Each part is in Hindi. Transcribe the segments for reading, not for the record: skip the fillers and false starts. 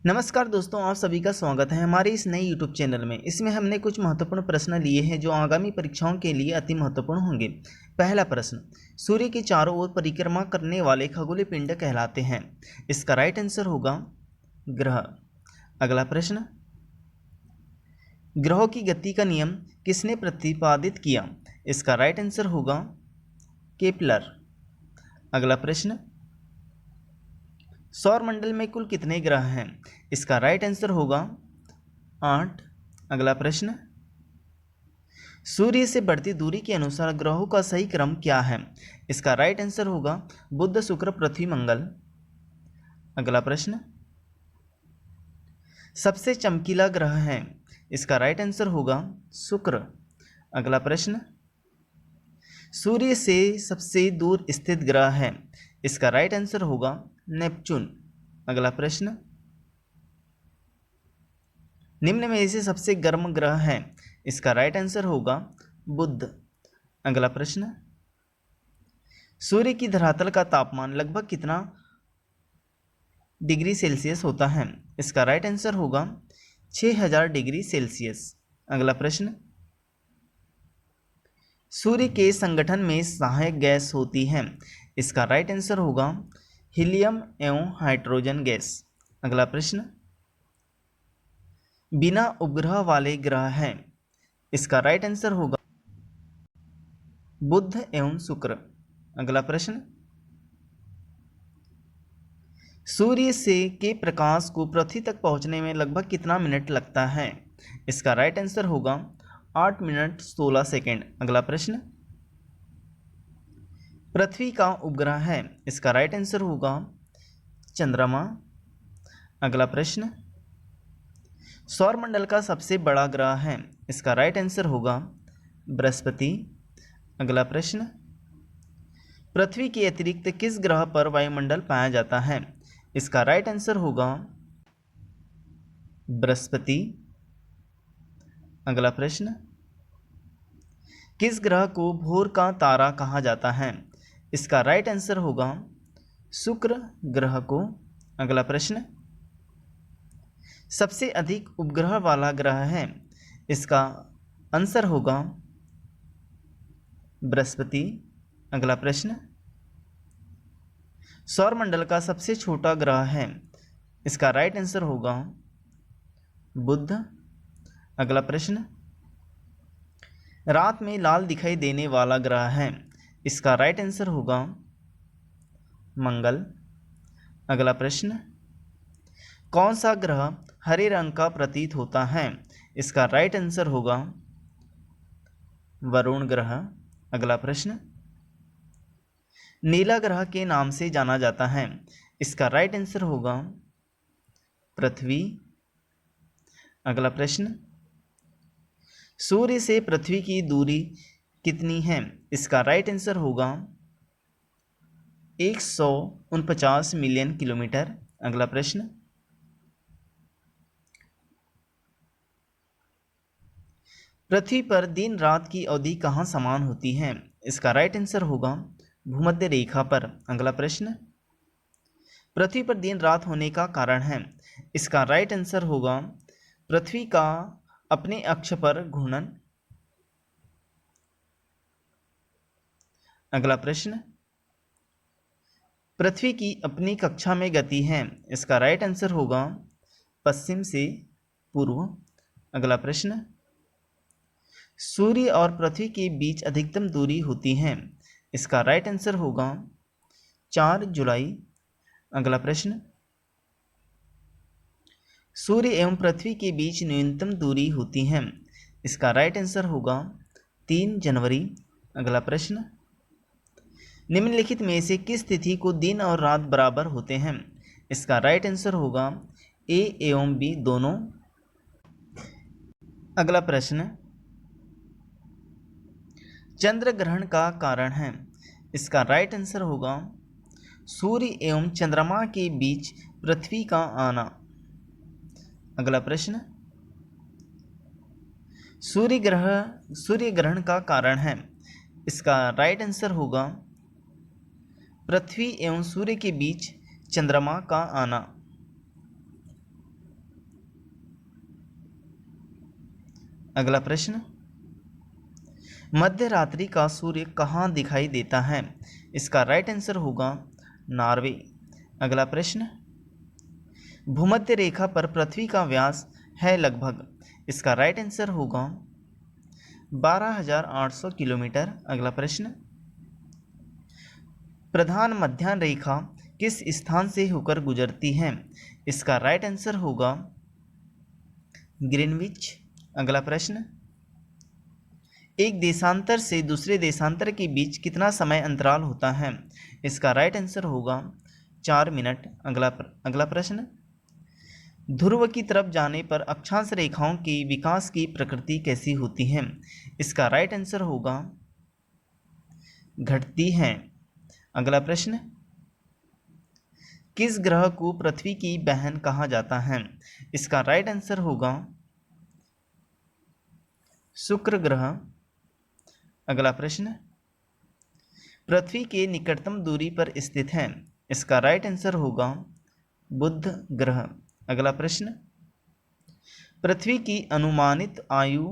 नमस्कार दोस्तों, आप सभी का स्वागत है हमारे इस नए YouTube चैनल में। इसमें हमने कुछ महत्वपूर्ण प्रश्न लिए हैं जो आगामी परीक्षाओं के लिए अति महत्वपूर्ण होंगे। पहला प्रश्न, सूर्य के चारों ओर परिक्रमा करने वाले खगोलीय पिंड कहलाते हैं। इसका राइट आंसर होगा ग्रह। अगला प्रश्न, ग्रहों की गति का नियम किसने प्रतिपादित किया? इसका राइट आंसर होगा केपलर। अगला प्रश्न, सौर मंडल में कुल कितने ग्रह हैं? इसका राइट आंसर होगा 8। अगला प्रश्न, सूर्य से बढ़ती दूरी के अनुसार ग्रहों का सही क्रम क्या है? इसका राइट आंसर होगा बुध, शुक्र, पृथ्वी, मंगल। अगला प्रश्न, सबसे चमकीला ग्रह है? इसका राइट आंसर होगा शुक्र। अगला प्रश्न, सूर्य से सबसे दूर स्थित ग्रह है? इसका राइट आंसर होगा नेपच्यून। अगला प्रश्न, निम्न में से सबसे गर्म ग्रह है? इसका राइट आंसर होगा बुध। अगला प्रश्न, सूर्य की धरातल का तापमान लगभग कितना डिग्री सेल्सियस होता है? इसका राइट आंसर होगा 6000 डिग्री सेल्सियस। अगला प्रश्न, सूर्य के संगठन में सहायक गैस होती है? इसका राइट आंसर होगा हीलियम एवं हाइड्रोजन गैस। अगला प्रश्न, बिना उपग्रह वाले ग्रह हैं? इसका राइट आंसर होगा बुध एवं शुक्र। अगला प्रश्न, सूर्य से के प्रकाश को पृथ्वी तक पहुंचने में लगभग कितना मिनट लगता है? इसका राइट आंसर होगा 8 मिनट 16 सेकेंड। अगला प्रश्न, पृथ्वी का उपग्रह है? इसका राइट आंसर होगा चंद्रमा। अगला प्रश्न, सौर मंडल का सबसे बड़ा ग्रह है? इसका राइट आंसर होगा बृहस्पति। अगला प्रश्न, पृथ्वी के अतिरिक्त किस ग्रह पर वायुमंडल पाया जाता है? इसका राइट आंसर होगा बृहस्पति। अगला प्रश्न, किस ग्रह को भोर का तारा कहा जाता है? इसका राइट आंसर होगा शुक्र ग्रह को। अगला प्रश्न, सबसे अधिक उपग्रह वाला ग्रह है? इसका आंसर होगा बृहस्पति। अगला प्रश्न, सौर मंडल का सबसे छोटा ग्रह है? इसका राइट आंसर होगा बुध। अगला प्रश्न, रात में लाल दिखाई देने वाला ग्रह है? इसका राइट आंसर होगा मंगल। अगला प्रश्न, कौन सा ग्रह हरे रंग का प्रतीत होता है? इसका राइट आंसर होगा वरुण ग्रह। अगला प्रश्न, नीला ग्रह के नाम से जाना जाता है? इसका राइट आंसर होगा पृथ्वी। अगला प्रश्न, सूर्य से पृथ्वी की दूरी कितनी है? इसका राइट आंसर होगा 149 मिलियन किलोमीटर। अगला प्रश्न, पृथ्वी पर दिन रात की अवधि कहाँ समान होती है? इसका राइट आंसर होगा भूमध्य रेखा पर। अगला प्रश्न, पृथ्वी पर दिन रात होने का कारण है? इसका राइट आंसर होगा पृथ्वी का अपने अक्ष पर घूर्णन। अगला प्रश्न, पृथ्वी की अपनी कक्षा में गति है? इसका राइट आंसर होगा पश्चिम से पूर्व। अगला प्रश्न, सूर्य और पृथ्वी के बीच अधिकतम दूरी होती है? इसका राइट आंसर होगा 4 जुलाई। अगला प्रश्न, सूर्य एवं पृथ्वी के बीच न्यूनतम दूरी होती है? इसका राइट आंसर होगा 3 जनवरी। अगला प्रश्न, निम्नलिखित में से किस तिथि को दिन और रात बराबर होते हैं? इसका राइट आंसर होगा ए एवं बी दोनों। अगला प्रश्न, चंद्र ग्रहण का कारण है? इसका राइट आंसर होगा सूर्य एवं चंद्रमा के बीच पृथ्वी का आना। अगला प्रश्न, सूर्य ग्रहण का कारण है? इसका राइट आंसर होगा पृथ्वी एवं सूर्य के बीच चंद्रमा का आना। अगला प्रश्न, मध्य रात्रि का सूर्य कहाँ दिखाई देता है? इसका राइट आंसर होगा नॉर्वे। अगला प्रश्न, भूमध्य रेखा पर पृथ्वी का व्यास है लगभग। इसका राइट आंसर होगा 12,800 किलोमीटर। अगला प्रश्न, प्रधान मध्याह्न रेखा किस स्थान से होकर गुजरती है? इसका राइट आंसर होगा ग्रीनविच। अगला प्रश्न, एक देशांतर से दूसरे देशांतर के बीच कितना समय अंतराल होता है? इसका राइट आंसर होगा 4 मिनट। अगला प्रश्न, ध्रुव की तरफ जाने पर अक्षांश रेखाओं के विकास की प्रकृति कैसी होती है? इसका राइट आंसर होगा घटती है। अगला प्रश्न, किस ग्रह को पृथ्वी की बहन कहा जाता है? इसका राइट आंसर होगा शुक्र ग्रह। अगला प्रश्न, पृथ्वी के निकटतम दूरी पर स्थित है। इसका राइट आंसर होगा बुध ग्रह। अगला प्रश्न, पृथ्वी की अनुमानित आयु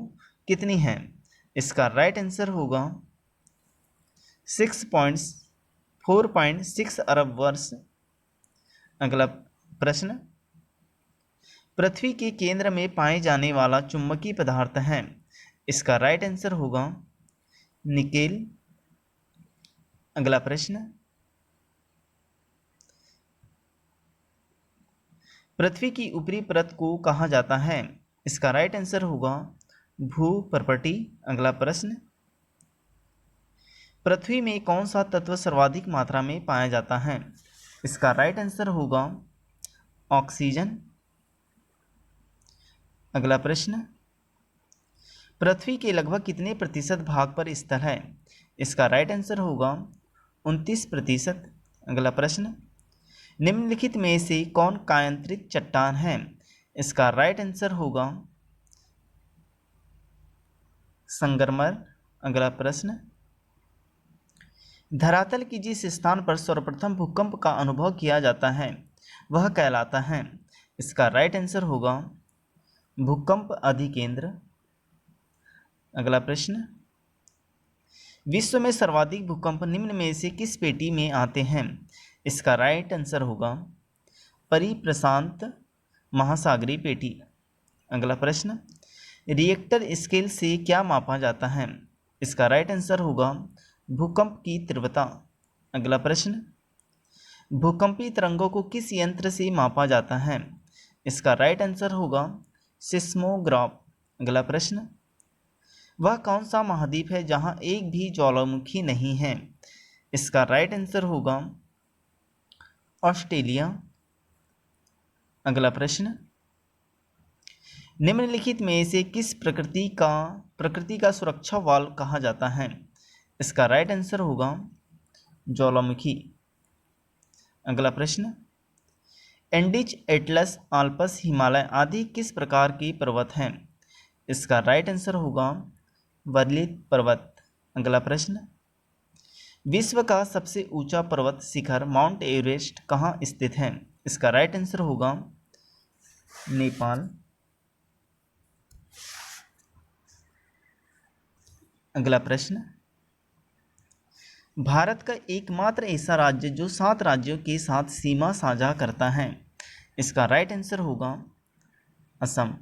कितनी है? इसका राइट आंसर होगा 4.6 अरब वर्ष। अगला प्रश्न, पृथ्वी के केंद्र में पाए जाने वाला चुंबकीय पदार्थ है। इसका राइट आंसर होगा निकेल। अगला प्रश्न, पृथ्वी की ऊपरी परत को कहा जाता है? इसका राइट आंसर होगा भूपर्पटी। अगला प्रश्न, पृथ्वी में कौन सा तत्व सर्वाधिक मात्रा में पाया जाता है? इसका राइट आंसर होगा ऑक्सीजन। अगला प्रश्न, पृथ्वी के लगभग कितने प्रतिशत भाग पर स्थल है? इसका राइट आंसर होगा 29%। अगला प्रश्न, निम्नलिखित में से कौन कायांतरित चट्टान है? इसका राइट आंसर होगा संगमरमर। अगला प्रश्न, धरातल की जिस स्थान पर सर्वप्रथम भूकंप का अनुभव किया जाता है वह कहलाता है? इसका राइट आंसर होगा भूकंप अधिकेंद्र। अगला प्रश्न, विश्व में सर्वाधिक भूकंप निम्न में से किस पेटी में आते हैं? इसका राइट आंसर होगा परिप्रशांत महासागरीय पेटी। अगला प्रश्न, रिएक्टर स्केल से क्या मापा जाता है? इसका राइट आंसर होगा भूकंप की तीव्रता। अगला प्रश्न, भूकंपीय तरंगों को किस यंत्र से मापा जाता है? इसका राइट आंसर होगा सिस्मोग्राफ। अगला प्रश्न, वह कौन सा महाद्वीप है जहां एक भी ज्वालामुखी नहीं है? इसका राइट आंसर होगा ऑस्ट्रेलिया। अगला प्रश्न, निम्नलिखित में से किस प्रकृति का सुरक्षा वाल कहा जाता है? इसका राइट आंसर होगा ज्वालामुखी। अगला प्रश्न, एंडीज, एटलस, आल्प्स, हिमालय आदि किस प्रकार के पर्वत हैं? इसका राइट आंसर होगा वर्लित पर्वत। अगला प्रश्न, विश्व का सबसे ऊंचा पर्वत शिखर माउंट एवरेस्ट कहाँ स्थित है? इसका राइट आंसर होगा नेपाल। अगला प्रश्न, भारत का एकमात्र ऐसा राज्य जो 7 राज्यों के साथ सीमा साझा करता है? इसका राइट आंसर होगा असम।